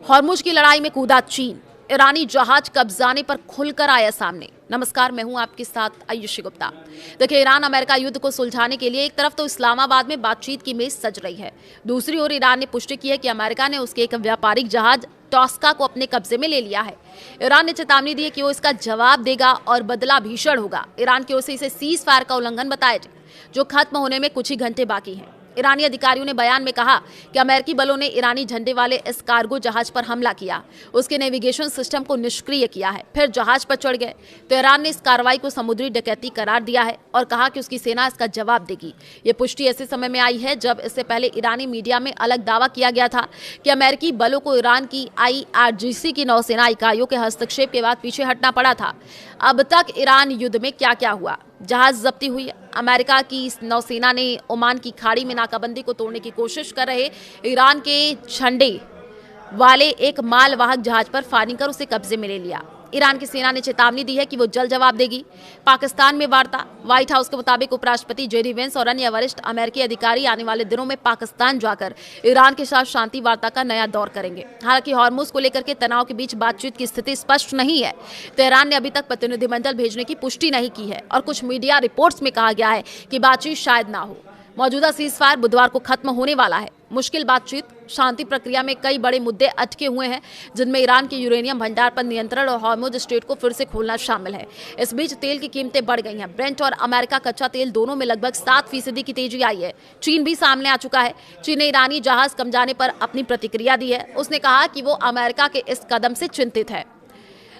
Hormuz की लड़ाई में कूदा चीन, ईरानी जहाज कब्जाने पर खुलकर आया सामने। नमस्कार, मैं हूं आपके साथ आयुषी गुप्ता। देखिए, ईरान अमेरिका युद्ध को सुलझाने के लिए एक तरफ तो इस्लामाबाद में बातचीत की मेज सज रही है, दूसरी ओर ईरान ने पुष्टि की है कि अमेरिका ने उसके एक व्यापारिक जहाज टॉस्का को अपने कब्जे में ले लिया है। ईरान ने चेतावनी दी है कि वो इसका जवाब देगा और बदला भीषण होगा। ईरान की ओर से इसे सीज फायर का उल्लंघन बताया, जो खत्म होने में कुछ ही घंटे बाकी हैं। ईरानी अधिकारियों ने बयान में कहा कि अमेरिकी बलों ने ईरानी झंडे वाले इस कार्गो जहाज पर हमला किया, उसके नेविगेशन सिस्टम को निष्क्रिय किया है, फिर जहाज पर चढ़ गए। तो ईरान ने इस कार्रवाई को समुद्री डकैती करार दिया है और कहा कि उसकी सेना इसका जवाब देगी। ये पुष्टि ऐसे समय में आई है जब इससे पहले ईरानी मीडिया में अलग दावा किया गया था कि अमेरिकी बलों को ईरान की IRGC की नौसेना इकाइयों के हस्तक्षेप के बाद पीछे हटना पड़ा था। अब तक ईरान युद्ध में क्या क्या हुआ? जहाज जब्ती हुई है। अमेरिका की नौसेना ने ओमान की खाड़ी में नाकाबंदी को तोड़ने की कोशिश कर रहे ईरान के झंडे वाले एक मालवाहक जहाज पर फायरिंग कर उसे कब्जे में ले लिया। ईरान की सेना ने चेतावनी दी है कि वो जल्द जवाब देगी। पाकिस्तान में वार्ता। व्हाइट हाउस के मुताबिक उपराष्ट्रपति JD वेंस और अन्य वरिष्ठ अमेरिकी अधिकारी आने वाले दिनों में पाकिस्तान जाकर ईरान के साथ शांति वार्ता का नया दौर करेंगे। हालांकि हॉर्मुज को लेकर के तनाव के बीच बातचीत की स्थिति स्पष्ट नहीं है। तेहरान ने अभी तक प्रतिनिधिमंडल भेजने की पुष्टि नहीं की है और कुछ मीडिया रिपोर्ट्स में कहा गया है कि बातचीत शायद ना हो। मौजूदा सीजफायर बुधवार को खत्म होने वाला है। मुश्किल बातचीत। शांति प्रक्रिया में कई बड़े मुद्दे अटके हुए हैं, जिनमें ईरान के यूरेनियम भंडार पर नियंत्रण और हॉर्मुज स्ट्रेट को फिर से खोलना शामिल है। इस बीच तेल की कीमतें बढ़ गई हैं। ब्रेंट और अमेरिका कच्चा तेल दोनों में लगभग 7% की तेजी आई है। चीन भी सामने आ चुका है। चीन ने ईरानी जहाज कब्जाने पर अपनी प्रतिक्रिया दी है। उसने कहा कि वो अमेरिका के इस कदम से चिंतित है।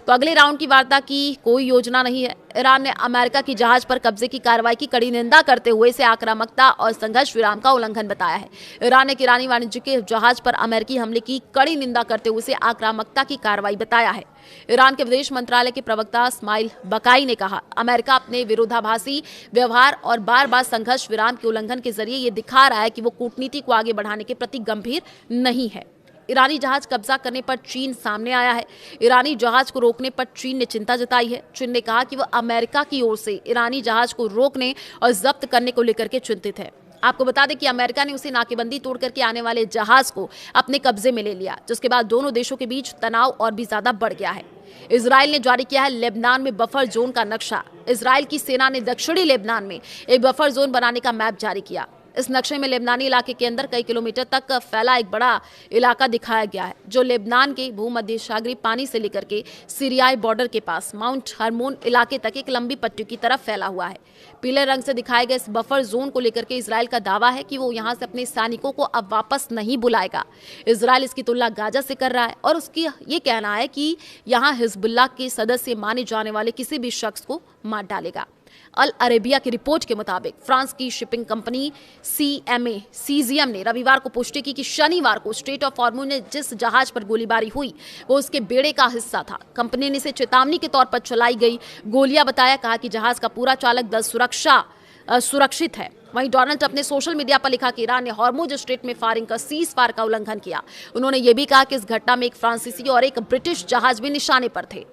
तो अगले राउंड की वार्ता की कोई योजना नहीं है। ईरान ने अमेरिका की जहाज पर कब्जे की कार्रवाई की कड़ी निंदा करते हुए इसे आक्रामकता और संघर्ष विराम का उल्लंघन बताया है। ईरान ने ईरानी वाणिज्यिक जहाज पर अमेरिकी हमले की कड़ी निंदा करते हुए इसे आक्रामकता की कार्रवाई बताया है। ईरान के विदेश मंत्रालय के प्रवक्ता इस्माइल बकाई ने कहा, अमेरिका अपने विरोधाभासी व्यवहार और बार बार संघर्ष विराम के उल्लंघन के जरिए ये दिखा रहा है कि वो कूटनीति को आगे बढ़ाने के प्रति गंभीर नहीं है। ईरानी जहाज कब्जा करने पर चीन सामने आया है। ईरानी जहाज को रोकने पर चीन ने चिंता जताई है। चीन ने कहा कि वह अमेरिका की ओर से ईरानी जहाज को रोकने और जब्त करने को लेकर के चिंतित है। आपको बता दें कि अमेरिका ने उसे नाकेबंदी तोड़ करके आने वाले जहाज को अपने कब्जे में ले लिया, जिसके बाद दोनों देशों के बीच तनाव और भी ज्यादा बढ़ गया है। इजराइल ने जारी किया है लेबनान में बफर जोन का नक्शा। इजराइल की सेना ने दक्षिणी लेबनान में एक बफर जोन बनाने का मैप जारी किया। इस नक्शे में लेबनानी इलाके के अंदर कई किलोमीटर तक फैला एक बड़ा इलाका दिखाया गया है, जो लेबनान के भूमध्यसागरीय पानी से लेकर के सीरियाई बॉर्डर के पास माउंट हरमोन इलाके तक एक लंबी पट्टी की तरफ फैला हुआ है। पीले रंग से दिखाए गए इस बफर जोन को लेकर के इजराइल का दावा है कि वो यहां से अपने सैनिकों को अब वापस नहीं बुलाएगा। इजराइल इसकी तुलना गाजा से कर रहा है और उसकी ये कहना है कि यहाँ हिजबुल्लाह के सदस्य माने जाने वाले किसी भी शख्स को मार डालेगा। अल अरेबिया की रिपोर्ट के मुताबिक फ्रांस की शिपिंग कंपनी CMA ने रविवार को पुष्टि की कि शनिवार को स्ट्रेट ऑफ हॉर्मुज में जिस जहाज पर गोलीबारी हुई वो उसके बेड़े का हिस्सा था। कंपनी ने इसे चेतावनी के तौर पर चलाई गई गोलियां बताया। कहा कि जहाज का पूरा चालक दल सुरक्षित है। वहीं डोनाल्ड ट्रंप ने सोशल मीडिया पर लिखा कि ईरान ने हॉर्मुज स्ट्रेट में फायरिंग कर सीज फायर का उल्लंघन किया। उन्होंने ये भी कहा कि इस घटना में एक फ्रांसीसी और एक ब्रिटिश जहाज भी निशाने पर थे।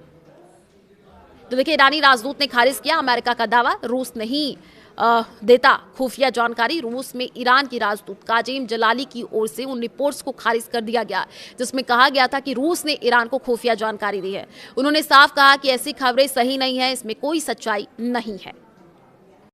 तो देखिए, ईरानी राजदूत ने खारिज किया अमेरिका का दावा। रूस नहीं देता खुफिया जानकारी। रूस में ईरान की राजदूत काजिम जलाली की ओर से उन रिपोर्ट्स को खारिज कर दिया गया जिसमें कहा गया था कि रूस ने ईरान को खुफिया जानकारी दी है। उन्होंने साफ कहा कि ऐसी खबरें सही नहीं है, इसमें कोई सच्चाई नहीं है।